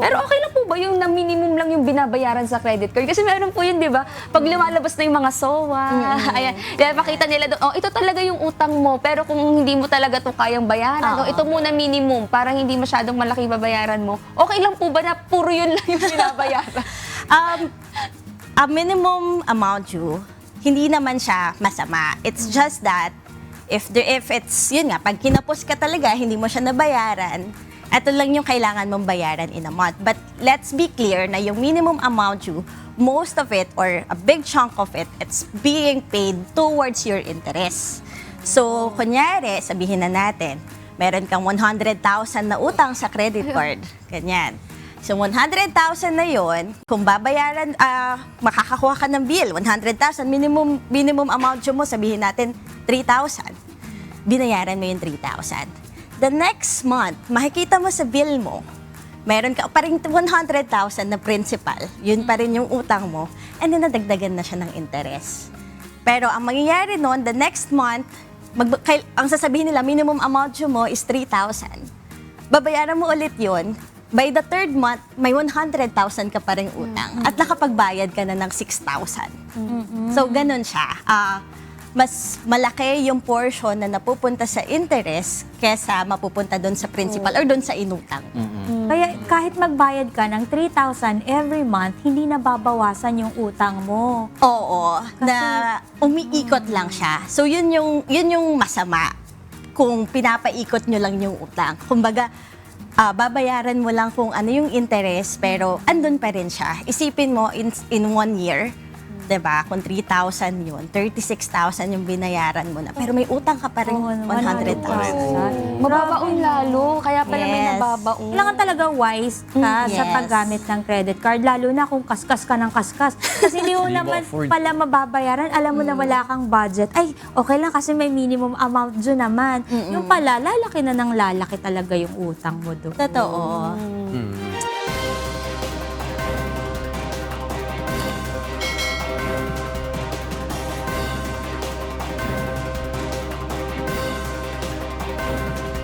Pero okay lang po ba yung na minimum lang yung binabayaran sa credit card? Kasi meron po yun, di ba? Pag lumalabas na yung mga SOA, ayan, pakita nila doon, oh, ito talaga yung utang mo, pero kung hindi mo talaga to kayang bayaran, ito muna minimum, para hindi masyadong malaki babayaran mo, okay lang po ba na puro yun lang yung binabayaran? A minimum amount due, hindi naman siya masama. It's just that, if it's, yun nga, pag kinapos ka talaga, hindi mo siya nabayaran, ito lang yung kailangan mong bayaran in a month. But let's be clear na yung minimum amount due, most of it or a big chunk of it, it's being paid towards your interest. So, kunyari, sabihin na natin, meron kang 100,000 na utang sa credit card. Ganyan. So, 100,000 na yon, kung babayaran, makakakuha ka ng bill, 100,000, minimum amount due mo, sabihin natin 3,000. Binayaran mo yung 3,000. The next month, makikita mo sa bill mo, meron ka pa rin 100,000 na principal. Yun pa rin yung utang mo. And then, nadagdagan na siya ng interest. Pero ang mangyayari noon, the next month, ang sasabihin nila, minimum amount due mo is 3,000. Babayaran mo ulit yun. By the third month, may 100,000 ka pa rin utang. At nakapagbayad ka na ng 6,000. So, ganun siya. Mas malaki yung portion na napupunta sa interest kesa mapupunta doon sa principal or doon sa inutang. Kaya kahit magbayad ka ng 3,000 every month, hindi nababawasan yung utang mo. Oo, na umiikot lang siya. So yun yung masama kung pinapaikot nyo lang yung utang. Kumbaga, babayaran mo lang kung ano yung interest pero andun pa rin siya. Isipin mo in 1 year, 'di ba? Kung 3,000 yun, 36,000 yung binayaran mo na. Pero may utang ka pa rin 100,000. Mababaon lalo, kaya pala may Yes. nababaon. Kailangan talaga wise ka sa Yes. paggamit ng credit card, lalo na kung kaskas ka ng kaskas. Kasi hindi mo Hindi mo naman afford. pala mababayaran, alam mo na wala kang budget. Ay, okay lang kasi may minimum amount due naman. Yung pala, lalaki na ng lalaki talaga yung utang mo doon. Totoo.